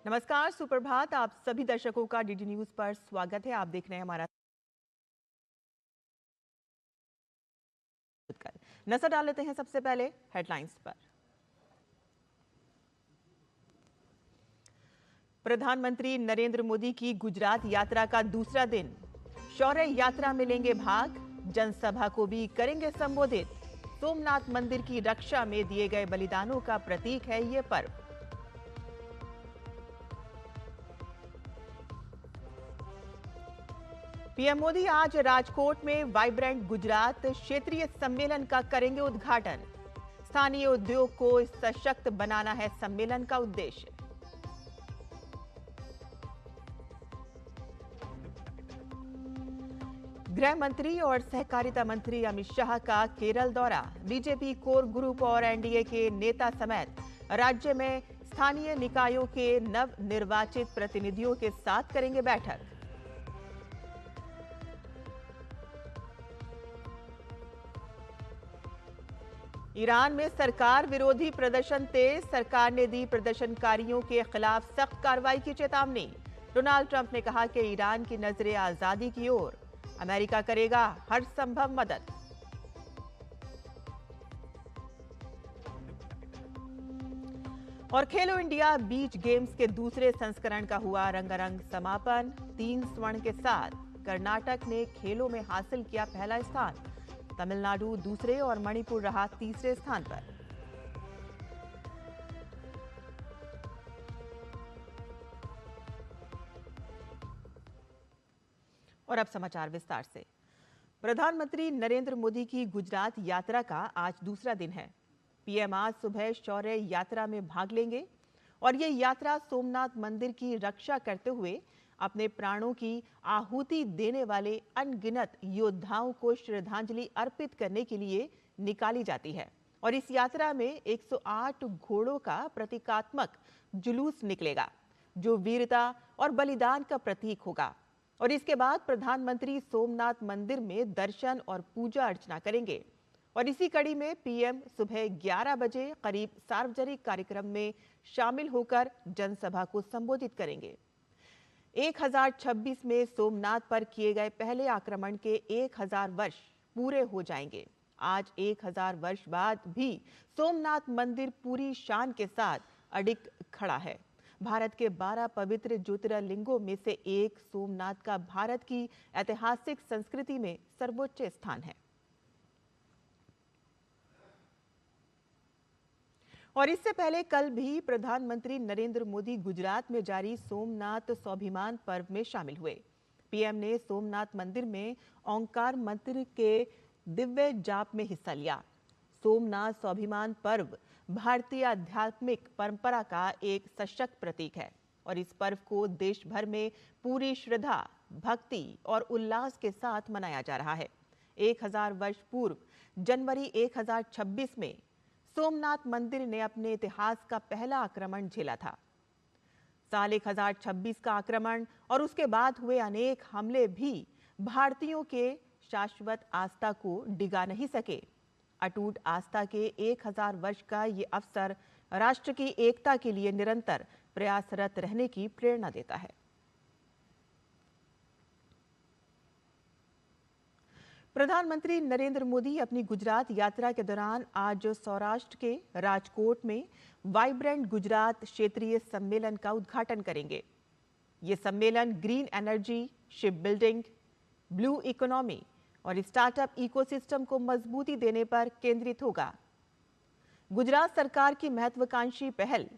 नमस्कार, सुप्रभात। आप सभी दर्शकों का डीडी न्यूज पर स्वागत है। आप देख रहे हैं हमारा नजर डाल लेते हैं सबसे पहले हेडलाइंस पर। प्रधानमंत्री नरेंद्र मोदी की गुजरात यात्रा का दूसरा दिन, शौर्य यात्रा में लेंगे भाग, जनसभा को भी करेंगे संबोधित। सोमनाथ मंदिर की रक्षा में दिए गए बलिदानों का प्रतीक है ये पर्व। पीएम मोदी आज राजकोट में वाइब्रेंट गुजरात क्षेत्रीय सम्मेलन का करेंगे उद्घाटन। स्थानीय उद्योग को सशक्त बनाना है सम्मेलन का उद्देश्य। गृह मंत्री और सहकारिता मंत्री अमित शाह का केरल दौरा, बीजेपी कोर ग्रुप और एनडीए के नेता समेत राज्य में स्थानीय निकायों के नव निर्वाचित प्रतिनिधियों के साथ करेंगे बैठक। ईरान में सरकार विरोधी प्रदर्शन तेज, सरकार ने दी प्रदर्शनकारियों के खिलाफ सख्त कार्रवाई की चेतावनी। डोनाल्ड ट्रंप ने कहा कि ईरान की नजरें आजादी की ओर, अमेरिका करेगा हर संभव मदद। और खेलो इंडिया बीच गेम्स के दूसरे संस्करण का हुआ रंगारंग समापन। 3 स्वर्ण के साथ कर्नाटक ने खेलों में हासिल किया पहला स्थान, तमिलनाडु दूसरे और मणिपुर रहा तीसरे स्थान पर। और अब समाचार विस्तार से। प्रधानमंत्री नरेंद्र मोदी की गुजरात यात्रा का आज दूसरा दिन है। पीएम आज सुबह शौर्य यात्रा में भाग लेंगे और ये यात्रा सोमनाथ मंदिर की रक्षा करते हुए अपने प्राणों की आहुति देने वाले अनगिनत योद्धाओं को श्रद्धांजलि अर्पित करने के लिए निकाली जाती है। और इस यात्रा में 108 घोड़ों का प्रतीकात्मक जुलूस निकलेगा, जो वीरता और बलिदान का प्रतीक होगा। और इसके बाद प्रधानमंत्री सोमनाथ मंदिर में दर्शन और पूजा अर्चना करेंगे। और इसी कड़ी में पीएम सुबह 11 बजे करीब सार्वजनिक कार्यक्रम में शामिल होकर जनसभा को संबोधित करेंगे। 1026 में सोमनाथ पर किए गए पहले आक्रमण के 1000 वर्ष पूरे हो जाएंगे। आज 1000 वर्ष बाद भी सोमनाथ मंदिर पूरी शान के साथ अडिग खड़ा है। भारत के 12 पवित्र ज्योतिर्लिंगों में से एक सोमनाथ का भारत की ऐतिहासिक संस्कृति में सर्वोच्च स्थान है। और इससे पहले कल भी प्रधानमंत्री नरेंद्र मोदी गुजरात में जारी सोमनाथ स्वाभिमान पर्व में शामिल हुए। पीएम ने सोमनाथ मंदिर में ओंकार मंत्र के दिव्य जाप में हिस्सा लिया। सोमनाथ स्वाभिमान पर्व भारतीय आध्यात्मिक परंपरा का एक सशक्त प्रतीक है और इस पर्व को देश भर में पूरी श्रद्धा, भक्ति और उल्लास के साथ मनाया जा रहा है। 1000 वर्ष पूर्व जनवरी 1026 में सोमनाथ मंदिर ने अपने इतिहास का पहला आक्रमण झेला था। साल 1026 का आक्रमण और उसके बाद हुए अनेक हमले भी भारतीयों के शाश्वत आस्था को डिगा नहीं सके। अटूट आस्था के 1000 वर्ष का ये अवसर राष्ट्र की एकता के लिए निरंतर प्रयासरत रहने की प्रेरणा देता है। प्रधानमंत्री नरेंद्र मोदी अपनी गुजरात यात्रा के दौरान आज सौराष्ट्र के राजकोट में वाइब्रेंट गुजरात क्षेत्रीय सम्मेलन का उद्घाटन करेंगे। ये सम्मेलन green energy, ship building, blue economy और स्टार्टअप इकोसिस्टम को मजबूती देने पर केंद्रित होगा। गुजरात सरकार की महत्वाकांक्षी पहल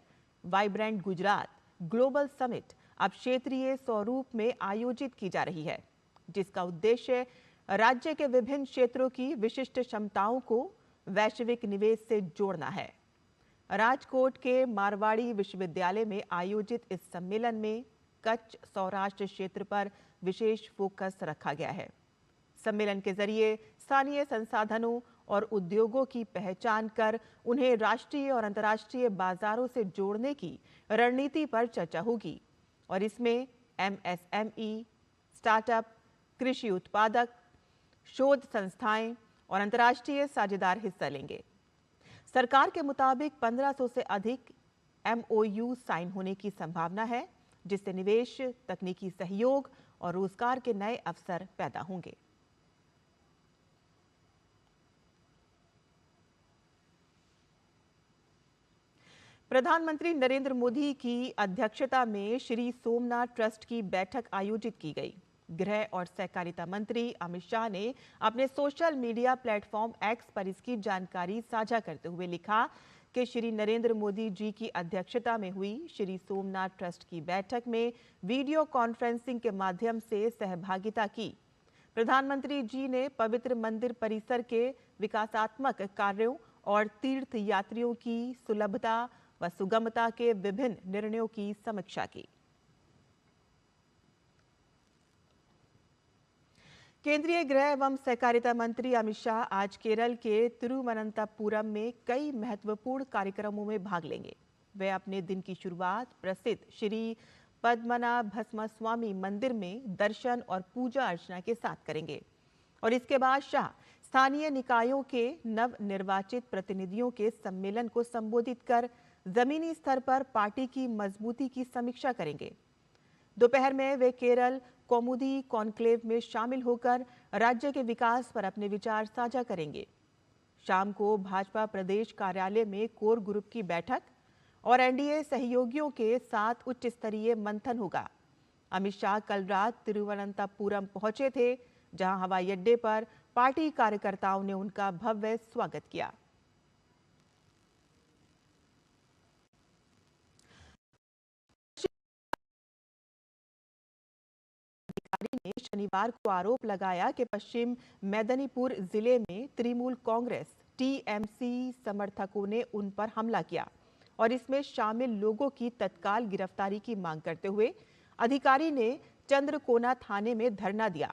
वाइब्रेंट गुजरात ग्लोबल समिट अब क्षेत्रीय स्वरूप में आयोजित की जा रही है, जिसका उद्देश्य राज्य के विभिन्न क्षेत्रों की विशिष्ट क्षमताओं को वैश्विक निवेश से जोड़ना है। राजकोट के मारवाड़ी विश्वविद्यालय में आयोजित इस सम्मेलन में कच्छ सौराष्ट्र क्षेत्र पर विशेष फोकस रखा गया है। सम्मेलन के जरिए स्थानीय संसाधनों और उद्योगों की पहचान कर उन्हें राष्ट्रीय और अंतर्राष्ट्रीय बाजारों से जोड़ने की रणनीति पर चर्चा होगी। और इसमें एमएसएमई, स्टार्टअप, कृषि उत्पादक, शोध संस्थाएं और अंतर्राष्ट्रीय साझेदार हिस्सा लेंगे। सरकार के मुताबिक 1500 से अधिक MOU साइन होने की संभावना है, जिससे निवेश, तकनीकी सहयोग और रोजगार के नए अवसर पैदा होंगे। प्रधानमंत्री नरेंद्र मोदी की अध्यक्षता में श्री सोमनाथ ट्रस्ट की बैठक आयोजित की गई। गृह और सहकारिता मंत्री अमित शाह ने अपने सोशल मीडिया प्लेटफॉर्म एक्स पर इसकी जानकारी साझा करते हुए लिखा कि श्री नरेंद्र मोदी जी की अध्यक्षता में हुई श्री सोमनाथ ट्रस्ट की बैठक में वीडियो कॉन्फ्रेंसिंग के माध्यम से सहभागिता की। प्रधानमंत्री जी ने पवित्र मंदिर परिसर के विकासात्मक कार्यों और तीर्थ यात्रियों की सुलभता व सुगमता के विभिन्न निर्णयों की समीक्षा की। केंद्रीय गृह एवं सहकारिता मंत्री अमित शाह आज केरल के तिरुवनंतपुरम में कई महत्वपूर्ण कार्यक्रमों में भाग लेंगे। वे अपने दिन की शुरुआत प्रसिद्ध श्री पद्मनाभस्वामी मंदिर में दर्शन और पूजा अर्चना के साथ करेंगे और इसके बाद शाह स्थानीय निकायों के नवनिर्वाचित प्रतिनिधियों के सम्मेलन को संबोधित कर जमीनी स्तर पर पार्टी की मजबूती की समीक्षा करेंगे। दोपहर में वे केरल कौमुदी कॉन्क्लेव में शामिल होकर राज्य के विकास पर अपने विचार साझा करेंगे। शाम को भाजपा प्रदेश कार्यालय में कोर ग्रुप की बैठक और एनडीए सहयोगियों के साथ उच्च स्तरीय मंथन होगा। अमित शाह कल रात तिरुवनंतपुरम पहुंचे थे, जहां हवाई अड्डे पर पार्टी कार्यकर्ताओं ने उनका भव्य स्वागत किया। ने शनिवार को आरोप लगाया कि पश्चिम मेदिनीपुर जिले में तृणमूल कांग्रेस टीएमसी समर्थकों ने उन पर हमला किया और इसमें शामिल लोगों की तत्काल गिरफ्तारी की मांग करते हुए अधिकारी ने चंद्रकोना थाने में धरना दिया।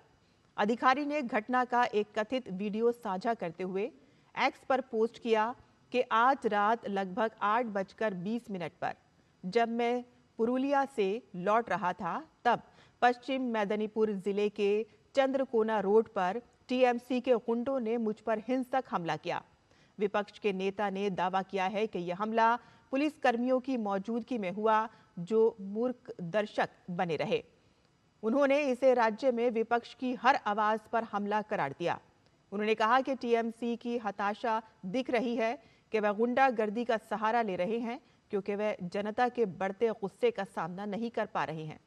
अधिकारी ने घटना का एक कथित वीडियो साझा करते हुए एक्स पर पोस्ट किया कि आज रात लगभग 8:20 पर जब मैं पुरुलिया से लौट रहा था, तब पश्चिम मेदिनीपुर जिले के चंद्रकोना रोड पर टीएमसी के गुंडों ने मुझ पर हिंसक हमला किया। विपक्ष के नेता ने दावा किया है कि यह हमला पुलिस कर्मियों की मौजूदगी में हुआ, जो मूर्ख दर्शक बने रहे। उन्होंने इसे राज्य में विपक्ष की हर आवाज पर हमला करार दिया। उन्होंने कहा कि टीएमसी की हताशा दिख रही है कि वह गुंडागर्दी का सहारा ले रहे हैं, क्योंकि वह जनता के बढ़ते गुस्से का सामना नहीं कर पा रहे हैं।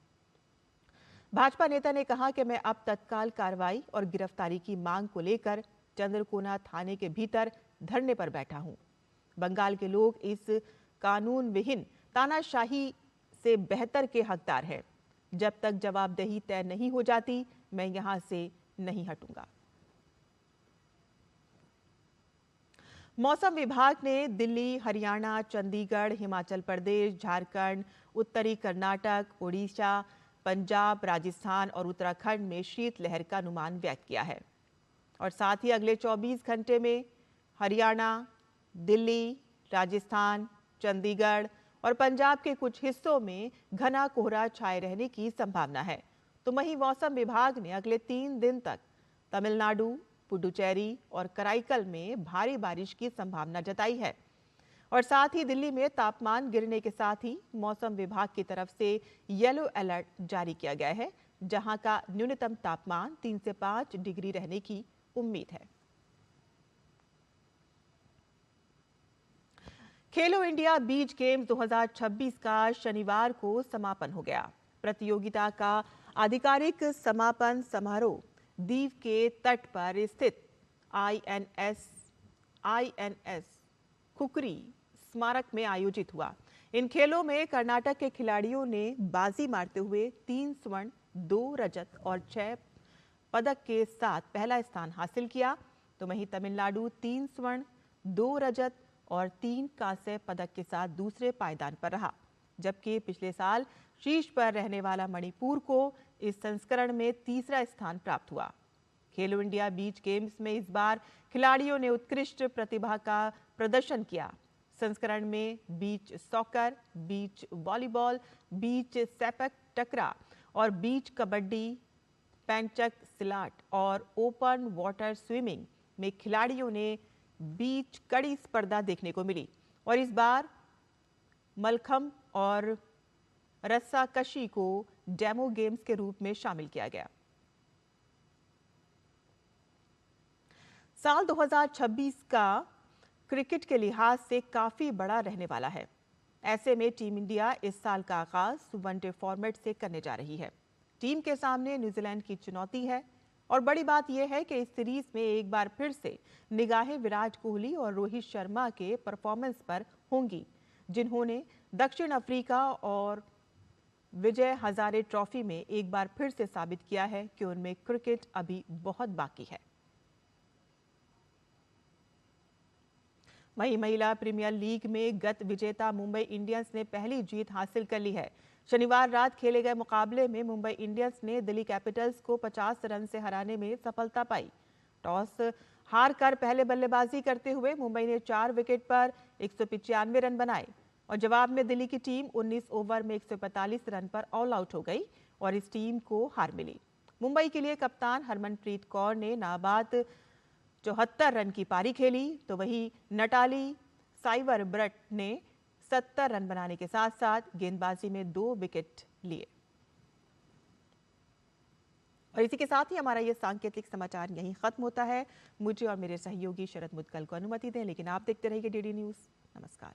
भाजपा नेता ने कहा कि मैं अब तत्काल कार्रवाई और गिरफ्तारी की मांग को लेकर चंद्रकोना थाने के भीतर धरने पर बैठा हूं। बंगाल के लोग इस कानून विहीन तानाशाही से बेहतर के हकदार हैं। जब तक जवाबदेही तय नहीं हो जाती, मैं यहां से नहीं हटूंगा। मौसम विभाग ने दिल्ली, हरियाणा, चंडीगढ़, हिमाचल प्रदेश, झारखंड, उत्तरी कर्नाटक, ओडिशा, पंजाब, राजस्थान और उत्तराखंड में शीतलहर का अनुमान व्यक्त किया है और साथ ही अगले 24 घंटे में हरियाणा, दिल्ली, राजस्थान, चंडीगढ़ और पंजाब के कुछ हिस्सों में घना कोहरा छाए रहने की संभावना है। तो वहीं मौसम विभाग ने अगले 3 दिन तक तमिलनाडु, पुडुचेरी और कराईकल में भारी बारिश की संभावना जताई है और साथ ही दिल्ली में तापमान गिरने के साथ ही मौसम विभाग की तरफ से येलो अलर्ट जारी किया गया है, जहां का न्यूनतम तापमान 3 से 5 डिग्री रहने की उम्मीद है। खेलो इंडिया बीच गेम्स 2026 का शनिवार को समापन हो गया। प्रतियोगिता का आधिकारिक समापन समारोह दीव के तट पर स्थित आईएनएस खुकरी स्मारक में आयोजित हुआ। इन खेलों में कर्नाटक के खिलाड़ियों ने बाजी मारते हुए 3 स्वर्ण, 2 रजत और 6 पदक के साथ पहला स्थान हासिल किया, तो वहीं तमिलनाडु 3 स्वर्ण, 2 रजत और 3 कांस्य पदक के साथ दूसरे पायदान पर रहा, जबकि पिछले साल शीर्ष पर रहने वाला मणिपुर को इस संस्करण में तीसरा स्थान प्राप्त हुआ। खेलो इंडिया बीच गेम्स में इस बार खिलाड़ियों ने उत्कृष्ट प्रतिभा का प्रदर्शन किया। संस्करण में बीच सॉकर, बीच वॉलीबॉल, बीच सेपक टकरा और बीच कबड्डी, पेंचक सिलाट और ओपन वाटर स्विमिंग में खिलाड़ियों ने बीच कड़ी स्पर्धा देखने को मिली और इस बार मलखम्ब और रस्साकशी को डेमो गेम्स के रूप में शामिल किया गया। साल 2026 का क्रिकेट के लिहाज से काफी बड़ा रहने वाला है। ऐसे में टीम इंडिया इस साल का आगाज वनडे फॉर्मेट से करने जा रही है। टीम के सामने न्यूजीलैंड की चुनौती है और बड़ी बात यह है कि इस सीरीज में एक बार फिर से निगाहें विराट कोहली और रोहित शर्मा के परफॉर्मेंस पर होंगी, जिन्होंने दक्षिण अफ्रीका और विजय हजारे ट्रॉफी में एक बार फिर से साबित किया है कि उनमें क्रिकेट अभी बहुत बाकी है। वहीं महिला प्रीमियर लीग में गत विजेता मुंबई इंडियंस ने पहली जीत हासिल कर ली है। शनिवार रात खेले गए मुकाबले में मुंबई इंडियंस ने दिल्ली कैपिटल्स को 50 रन से हराने में सफलता पाई। टॉस हार कर पहले बल्लेबाजी करते हुए मुंबई ने 4 विकेट पर 195 रन बनाए और जवाब में दिल्ली की टीम 19 ओवर में 145 रन पर ऑल आउट हो गई और इस टीम को हार मिली। मुंबई के लिए कप्तान हरमनप्रीत कौर ने नाबाद 74 रन की पारी खेली, तो वहीं नटाली साइवरब्रट ने 70 रन बनाने के साथ साथ गेंदबाजी में 2 विकेट लिए। और इसी के साथ ही हमारा ये सांकेतिक समाचार यहीं खत्म होता है। मुझे और मेरे सहयोगी शरद मुदगल को अनुमति दें, लेकिन आप देखते रहिए डीडी न्यूज। नमस्कार।